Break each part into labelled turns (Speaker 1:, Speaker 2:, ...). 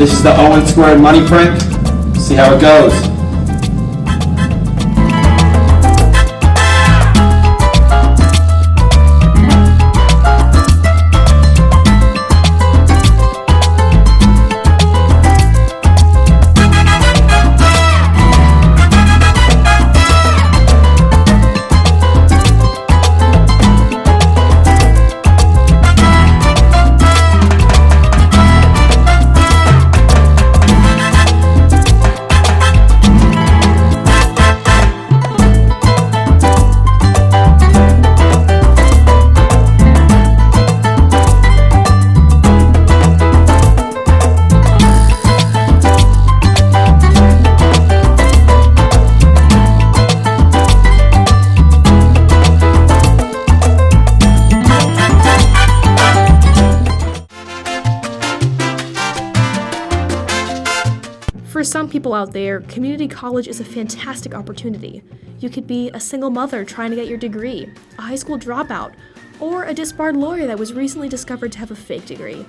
Speaker 1: This is the Owen Squared money prank. See how it goes.
Speaker 2: For some people out there, community college is a fantastic opportunity. You could be a single mother trying to get your degree, a high school dropout, or a disbarred lawyer that was recently discovered to have a fake degree.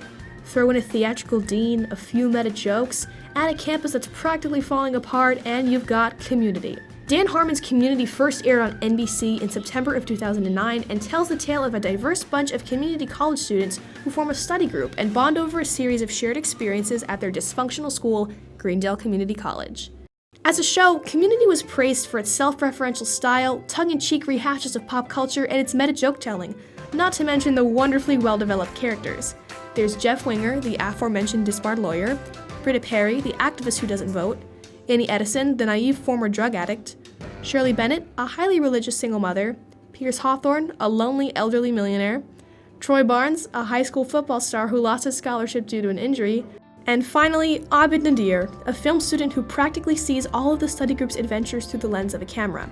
Speaker 2: Throw in a theatrical dean, a few meta jokes, add a campus that's practically falling apart, and you've got community. Dan Harmon's Community first aired on NBC in September of 2009 and tells the tale of a diverse bunch of community college students who form a study group and bond over a series of shared experiences at their dysfunctional school, Greendale Community College. As a show, Community was praised for its self-referential style, tongue-in-cheek rehashes of pop culture, and its meta joke-telling, not to mention the wonderfully well-developed characters. There's Jeff Winger, the aforementioned disbarred lawyer, Britta Perry, the activist who doesn't vote, Annie Edison, the naive former drug addict, Shirley Bennett, a highly religious single mother, Pierce Hawthorne, a lonely elderly millionaire, Troy Barnes, a high school football star who lost his scholarship due to an injury, and finally, Abid Nadir, a film student who practically sees all of the study group's adventures through the lens of a camera.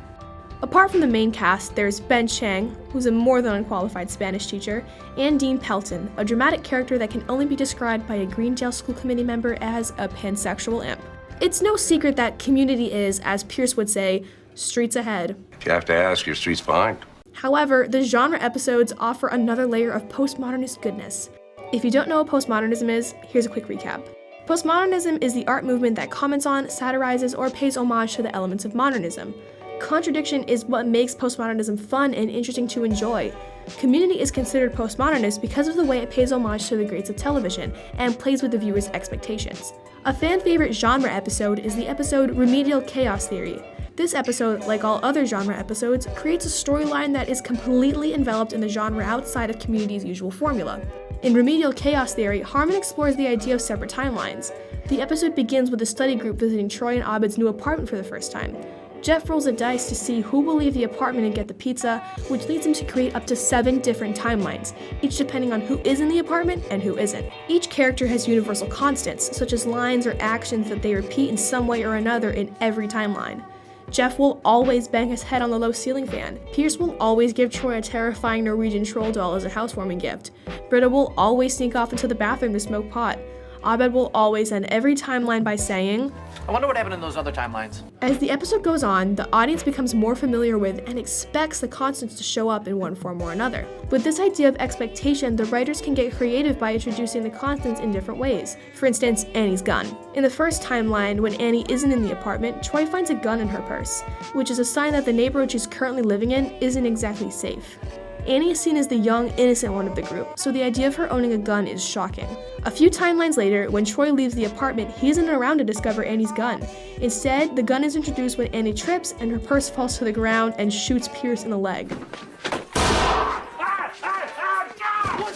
Speaker 2: Apart from the main cast, there's Ben Chang, who's a more than unqualified Spanish teacher, and Dean Pelton, a dramatic character that can only be described by a Greendale School Committee member as a pansexual imp. It's no secret that Community is, as Pierce would say, streets ahead.
Speaker 3: If you have to ask, your street's behind.
Speaker 2: However, the genre episodes offer another layer of postmodernist goodness. If you don't know what postmodernism is, here's a quick recap. Postmodernism is the art movement that comments on, satirizes, or pays homage to the elements of modernism. Contradiction is what makes postmodernism fun and interesting to enjoy. Community is considered postmodernist because of the way it pays homage to the greats of television and plays with the viewer's expectations. A fan favorite genre episode is the episode Remedial Chaos Theory. This episode, like all other genre episodes, creates a storyline that is completely enveloped in the genre outside of Community's usual formula. In Remedial Chaos Theory, Harmon explores the idea of separate timelines. The episode begins with the study group visiting Troy and Abid's new apartment for the first time. Jeff rolls a dice to see who will leave the apartment and get the pizza, which leads him to create up to 7 different timelines, each depending on who is in the apartment and who isn't. Each character has universal constants, such as lines or actions that they repeat in some way or another in every timeline. Jeff will always bang his head on the low ceiling fan. Pierce will always give Troy a terrifying Norwegian troll doll as a housewarming gift. Britta will always sneak off into the bathroom to smoke pot. Abed will always end every timeline by saying,
Speaker 4: I wonder what happened in those other timelines.
Speaker 2: As the episode goes on, the audience becomes more familiar with and expects the constants to show up in one form or another. With this idea of expectation, the writers can get creative by introducing the constants in different ways. For instance, Annie's gun. In the first timeline, when Annie isn't in the apartment, Troy finds a gun in her purse, which is a sign that the neighborhood she's currently living in isn't exactly safe. Annie is seen as the young, innocent one of the group, so the idea of her owning a gun is shocking. A few timelines later, when Troy leaves the apartment, he isn't around to discover Annie's gun. Instead, the gun is introduced when Annie trips and her purse falls to the ground and shoots Pierce in the leg.
Speaker 4: What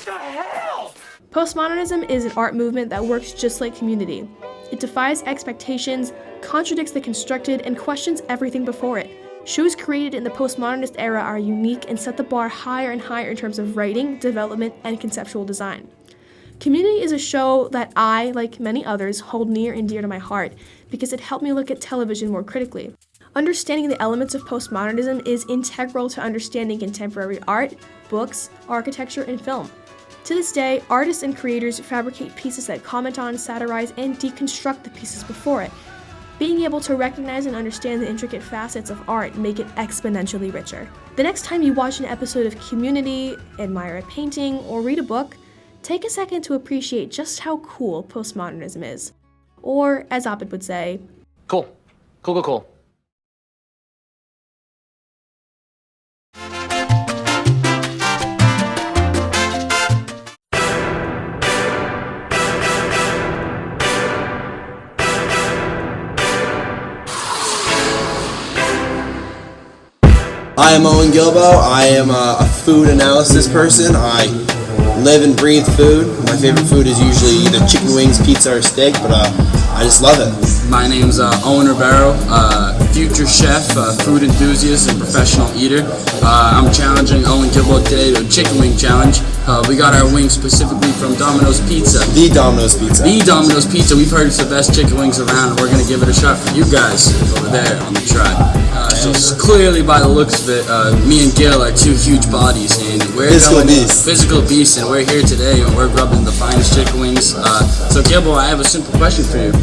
Speaker 4: the hell?
Speaker 2: Postmodernism is an art movement that works just like Community. It defies expectations, contradicts the constructed, and questions everything before it. Shows created in the postmodernist era are unique and set the bar higher and higher in terms of writing, development, and conceptual design. Community is a show that I, like many others, hold near and dear to my heart because it helped me look at television more critically. Understanding the elements of postmodernism is integral to understanding contemporary art, books, architecture, and film. To this day, artists and creators fabricate pieces that comment on, satirize, and deconstruct the pieces before it. Being able to recognize and understand the intricate facets of art make it exponentially richer. The next time you watch an episode of Community, admire a painting, or read a book, take a second to appreciate just how cool postmodernism is. Or, as Abed would say,
Speaker 4: Cool. Cool.
Speaker 5: I am Owen Gilbo. I am a food analysis person. I live and breathe food. My favorite food is usually either chicken wings, pizza, or steak, but I just love it.
Speaker 6: My name's Owen Ribeiro, future chef, food enthusiast, and professional eater. I'm challenging Owen Gilbo today to a chicken wing challenge. We got our wings specifically from Domino's Pizza.
Speaker 5: The Domino's Pizza.
Speaker 6: The Domino's Pizza. We've heard it's the best chicken wings around, and we're going to give it a shot for you guys over there on the tribe. So clearly, by the looks of it, me and Gil are two huge bodies, and we're physical beasts, and we're here today, and we're grubbing the finest chicken wings. So Gilbo, I have a simple question for you.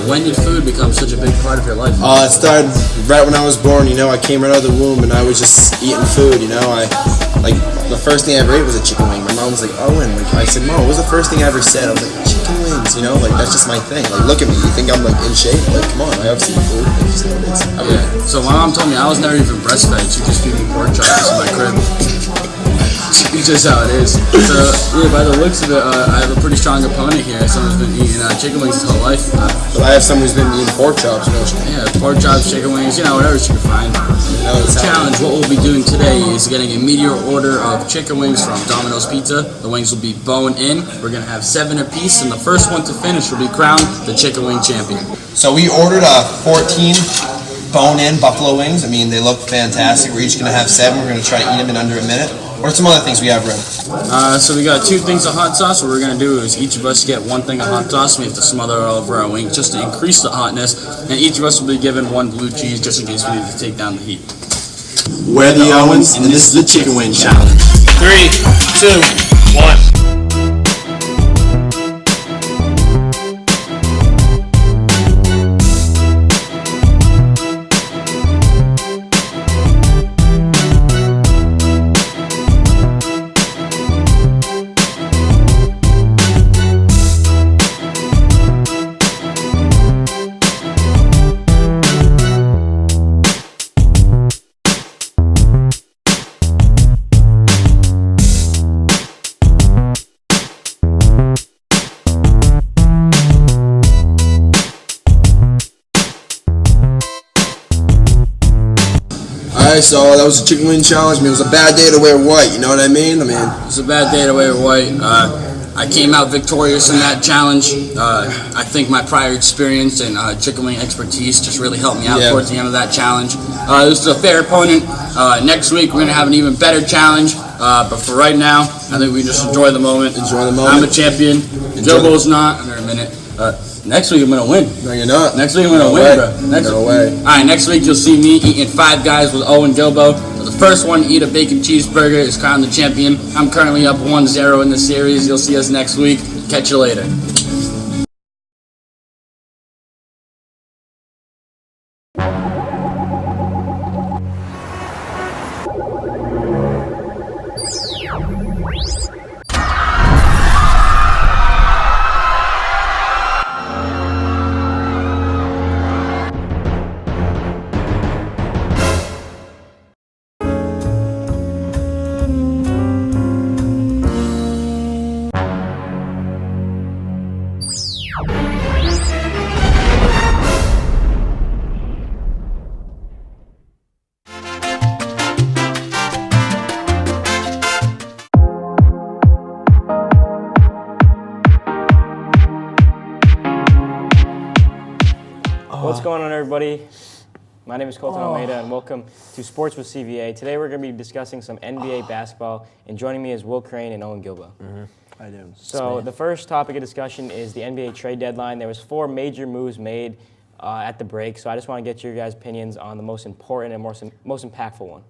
Speaker 6: When did food become such a big part of your life?
Speaker 5: It started right when I was born. I came right out of the womb, and I was just eating food. The first thing I ever ate was a chicken wing. My mom was like, "Owen," I said, "Mom, what was the first thing I ever said?" I was like, "Chicken wings," that's just my thing. Look at me, you think I'm in shape? Come on, I have seafood.
Speaker 6: Yeah. So my mom told me I was never even breastfed. She just feed me pork chops in my crib. It's just how it is. So yeah, by the looks of it, I have a pretty strong opponent here. Someone's been eating chicken wings his whole life.
Speaker 5: But I have someone who's been eating pork chops.
Speaker 6: Yeah, pork chops, chicken wings, whatever she can find. The challenge, what we'll be doing today is getting a meteor order of chicken wings from Domino's Pizza. The wings will be bone in. We're gonna have 7 apiece, and the first one to finish will be crowned the chicken wing champion.
Speaker 5: So we ordered 14 bone-in buffalo wings. They look fantastic. We're each gonna have 7. We're gonna try to eat them in under a minute. What are some other things we have ready?
Speaker 6: So we got 2 things of hot sauce. What we're going to do is each of us get 1 thing of hot sauce. We have to smother it all over our wing just to increase the hotness. And each of us will be given 1 blue cheese just in case we need to take down the heat.
Speaker 5: We're the Owens, and this is the Chicken Wing Challenge.
Speaker 4: 3, 2, 1.
Speaker 5: Alright, so that was the Chicken Wing Challenge. It was a bad day to wear white, you know what I mean?
Speaker 6: It's a bad day to wear white. I came out victorious in that challenge. I think my prior experience and chicken wing expertise just really helped me out towards the end of that challenge. This is a fair opponent. Next week we're going to have an even better challenge. But for right now, I think we just enjoy the moment. I'm a champion. Gilbo's not. In a minute. Next week I'm gonna win.
Speaker 5: No, you're not.
Speaker 6: Next week I'm gonna win, bro.
Speaker 5: No way.
Speaker 6: Alright, next week you'll see me eating 5 guys with Owen Gilbo. The first one to eat a bacon cheeseburger is crowned the champion. I'm currently up 1-0 in the series. You'll see us next week. Catch you later.
Speaker 7: What's going on, everybody? My name is Colton Almeida, and welcome to Sports with CVA. Today we're going to be discussing some NBA basketball, and joining me is Will Crane and Owen Gilbo.
Speaker 5: I do.
Speaker 7: So the first topic of discussion is the NBA trade deadline. There was 4 major moves made at the break, so I just want to get your guys' opinions on the most important and most impactful one.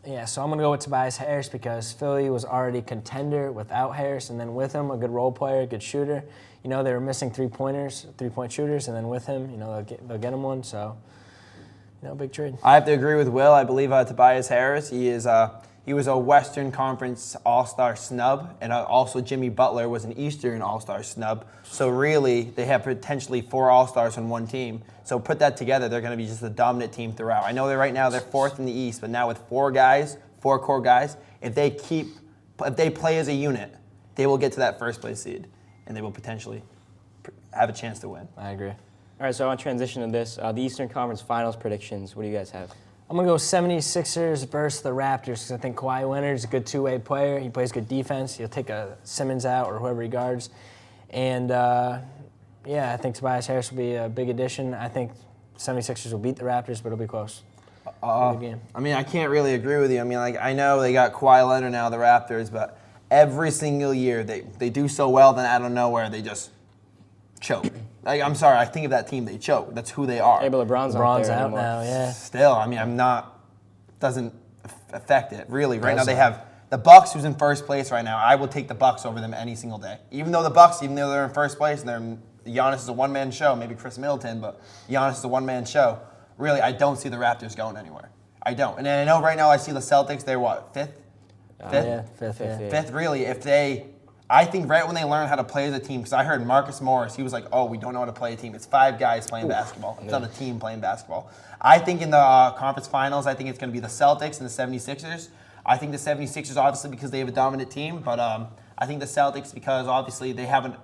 Speaker 8: Yeah, so I'm going to go with Tobias Harris because Philly was already contender without Harris, and then with him, a good role player, a good shooter. They were missing three-point shooters, and then with him, they'll get him one, so, big trade.
Speaker 9: I have to agree with Will. I believe Tobias Harris, he
Speaker 5: He was a Western Conference All-Star snub, and also Jimmy Butler was an Eastern All-Star snub. So really, they have potentially 4 All-Stars on one team. So put that together, they're going to be just a dominant team throughout. I know that right now they're 4th in the East, but now with 4 core guys, if they play as a unit, they will get to that first place seed, and they will potentially have a chance to win.
Speaker 8: I agree.
Speaker 7: All right, so I want to transition to this. The Eastern Conference Finals predictions. What do you guys have?
Speaker 8: I'm going to go 76ers versus the Raptors because I think Kawhi Leonard is a good two-way player. He plays good defense. He'll take a Simmons out or whoever he guards. And, yeah, I think Tobias Harris will be a big addition. I think 76ers will beat the Raptors, but it'll be close. Good game.
Speaker 5: I mean, I can't really agree with you. I mean, like, I know they got Kawhi Leonard now, the Raptors, but every single year they do so well, then out of nowhere they just choke. Like, I'm sorry, I think of that team, they choke. That's who they are.
Speaker 7: Hey, but LeBron's
Speaker 8: out
Speaker 7: anymore.
Speaker 8: now, yeah.
Speaker 5: Still, I mean, doesn't affect it, really. Right now they have the Bucks, who's in first place right now. I will take the Bucks over them any single day. Even though they're in first place, and Giannis is a one-man show, maybe Chris Middleton, but Giannis is a one-man show. Really, I don't see the Raptors going anywhere. I don't. And I know right now I see the Celtics, they're what, 5th?
Speaker 8: Yeah, fifth, yeah.
Speaker 5: 5th, really. I think right when they learn how to play as a team, because I heard Marcus Morris, he was like, oh, we don't know how to play a team. It's 5 guys playing basketball. It's not a team playing basketball. I think in the conference finals, I think it's going to be the Celtics and the 76ers. I think the 76ers, obviously, because they have a dominant team, but I think the Celtics, because obviously they have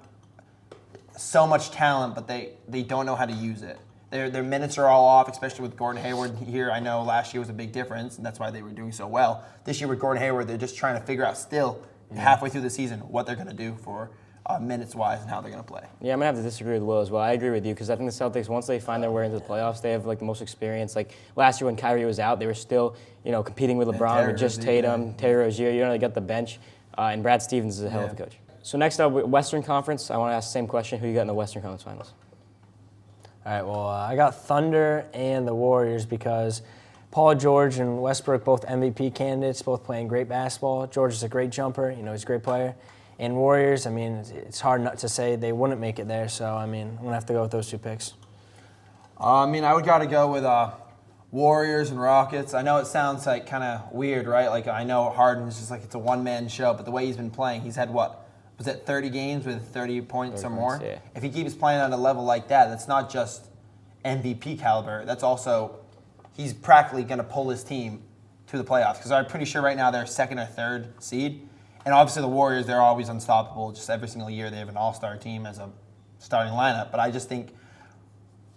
Speaker 5: so much talent, but they don't know how to use it. Their minutes are all off, especially with Gordon Hayward here. I know last year was a big difference, and that's why they were doing so well. This year with Gordon Hayward, they're just trying to figure out still, halfway through the season, what they're going to do for minutes-wise and how they're going to play.
Speaker 7: Yeah, I'm going to have to disagree with Will as well. I agree with you because I think the Celtics, once they find their way into the playoffs, they have like the most experience. Like last year when Kyrie was out, they were still, competing with LeBron, with just Tatum, Terry Rozier. They got the bench, and Brad Stevens is a hell of a coach. So next up, Western Conference. I want to ask the same question. Who you got in the Western Conference Finals?
Speaker 8: All right, well, I got Thunder and the Warriors because Paul George and Westbrook, both MVP candidates, both playing great basketball. George is a great jumper. He's a great player. And Warriors, I mean, it's hard not to say they wouldn't make it there. So, I mean, I'm going to have to go with those 2 picks.
Speaker 5: I would got to go with Warriors and Rockets. I know it sounds like kind of weird, right? Like, I know Harden is just like it's a one-man show, but the way he's been playing, he's had what? Was it 30 games with 30 points or more?
Speaker 7: Yeah.
Speaker 5: If he keeps playing at a level like that, that's not just MVP caliber. That's also, he's practically going to pull his team to the playoffs. Because I'm pretty sure right now they're 2nd or 3rd seed. And obviously the Warriors, they're always unstoppable. Just every single year they have an all-star team as a starting lineup. But I just think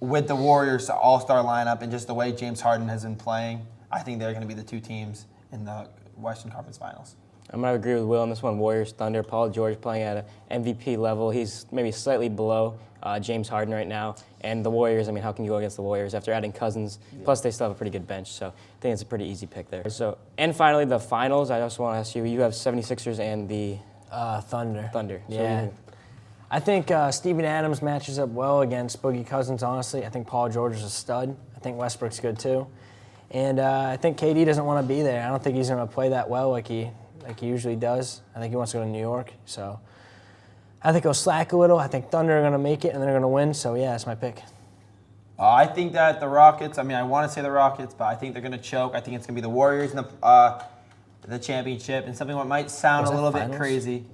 Speaker 5: with the Warriors' all-star lineup and just the way James Harden has been playing, I think they're going to be the 2 teams in the Western Conference Finals.
Speaker 7: I'm going to agree with Will on this one. Warriors, Thunder, Paul George playing at an MVP level. He's maybe slightly below James Harden right now. And the Warriors, I mean, how can you go against the Warriors after adding Cousins? Yeah. Plus, they still have a pretty good bench, so I think it's a pretty easy pick there. So, and finally, the finals. I just want to ask you, you have 76ers and the
Speaker 8: Thunder.
Speaker 7: Thunder. So
Speaker 8: yeah. I think Steven Adams matches up well against Boogie Cousins, honestly. I think Paul George is a stud. I think Westbrook's good, too. And I think KD doesn't want to be there. I don't think he's going to play that well like he usually does. I think he wants to go to New York. So I think he'll slack a little. I think Thunder are going to make it, and they're going to win. So, yeah, that's my pick.
Speaker 5: I think that the Rockets, I want to say the Rockets, but I think they're going to choke. I think it's going to be the Warriors in the championship. And something that might sound a little bit crazy.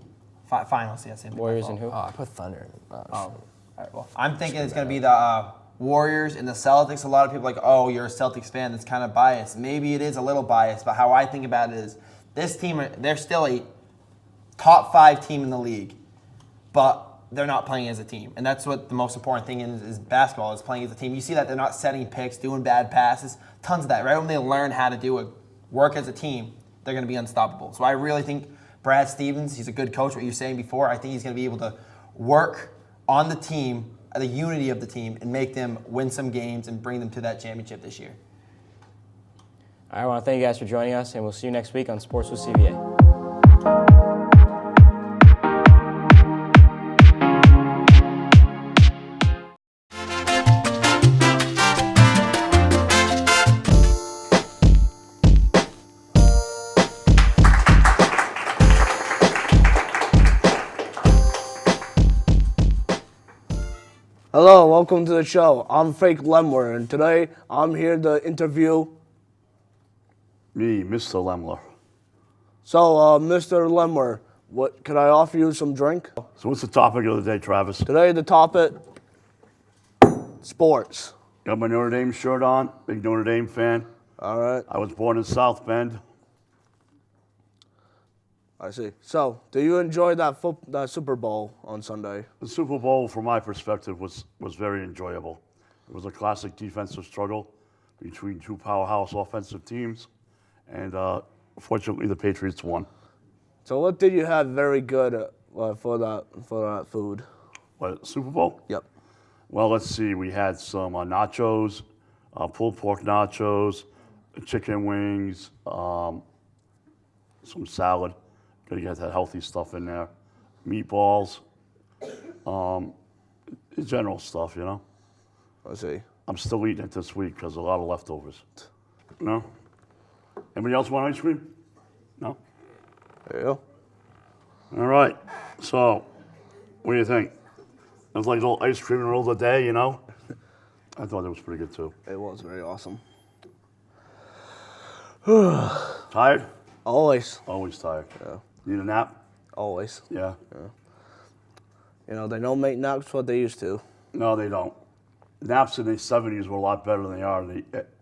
Speaker 5: Finals, yes.
Speaker 7: Warriors and who?
Speaker 8: Oh, I put Thunder.
Speaker 5: All right, well, I'm thinking it's going to be the Warriors and the Celtics. A lot of people are like, oh, you're a Celtics fan. That's kind of biased. Maybe it is a little biased, but how I think about it is this team, they're still a top 5 team in the league, but they're not playing as a team. And that's what the most important thing is basketball, is playing as a team. You see that they're not setting picks, doing bad passes, tons of that. Right when they learn how to do it, work as a team, they're going to be unstoppable. So I really think Brad Stevens, he's a good coach, what you were saying before. I think he's going to be able to work on the team, the unity of the team, and make them win some games and bring them to that championship this year.
Speaker 7: All right, I want to thank you guys for joining us, and we'll see you next week on Sports with CVA.
Speaker 9: Hello, welcome to the show. I'm Frank Lemler, and today I'm here to interview
Speaker 10: me, Mr. Lemler.
Speaker 9: So, Mr. Lemmer, what can I offer you some drink?
Speaker 10: So what's the topic of the day, Travis?
Speaker 9: Today the topic, sports.
Speaker 10: Got my Notre Dame shirt on, big Notre Dame fan.
Speaker 9: All right,
Speaker 10: I was born in South Bend.
Speaker 9: I see. So, do you enjoy that Super Bowl on Sunday?
Speaker 10: The Super Bowl, from my perspective, was very enjoyable. It was a classic defensive struggle between two powerhouse offensive teams, and fortunately the Patriots won.
Speaker 9: So, what did you have very good for that food?
Speaker 10: What, Super Bowl?
Speaker 9: Yep.
Speaker 10: Well, let's see. We had some nachos, pulled pork nachos, chicken wings, some salad. Got to get that healthy stuff in there. Meatballs, general stuff, you know.
Speaker 9: I see.
Speaker 10: I'm still eating it this week because a lot of leftovers. No? Anybody else want ice cream? No?
Speaker 9: There you go.
Speaker 10: All right. So, what do you think? It was like a little ice cream in the middle of the day, you know? I thought it was pretty good too.
Speaker 9: It was very awesome.
Speaker 10: Tired?
Speaker 9: Always.
Speaker 10: Always tired.
Speaker 9: Yeah.
Speaker 10: Need a nap?
Speaker 9: Always.
Speaker 10: Yeah.
Speaker 9: You know, they don't make naps what they used to.
Speaker 10: No, they don't. Naps in the 70s were a lot better than they are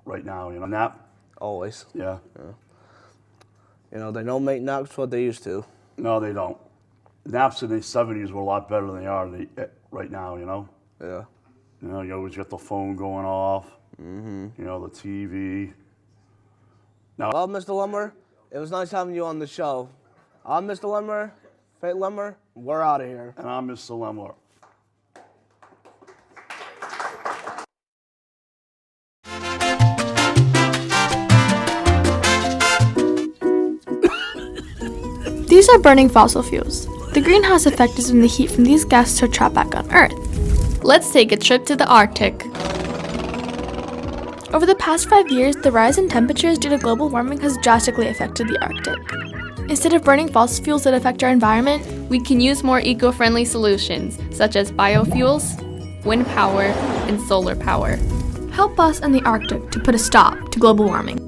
Speaker 10: right now, you know? Nap?
Speaker 9: Always.
Speaker 10: Yeah.
Speaker 9: You know, they don't make naps what they used to.
Speaker 10: No, they don't. Naps in the 70s were a lot better than they are right now, you know?
Speaker 9: Yeah.
Speaker 10: You know, you always get the phone going off. Mm-hmm. You know, the TV. Now,
Speaker 9: Well, Mr. Lemmer, it was nice having you on the show. I'm Mr. Lemmer, Fate Lemmer. We're out of here.
Speaker 10: and I'm Mr. Lemler.
Speaker 11: These are burning fossil fuels. The greenhouse effect is when the heat from these gases are trapped back on Earth. Let's take a trip to the Arctic. Over the past 5 years, the rise in temperatures due to global warming has drastically affected the Arctic. Instead of burning fossil fuels that affect our environment,
Speaker 12: we can use more eco-friendly solutions, such as biofuels, wind power, and solar power.
Speaker 2: Help us in the Arctic to put a stop to global warming.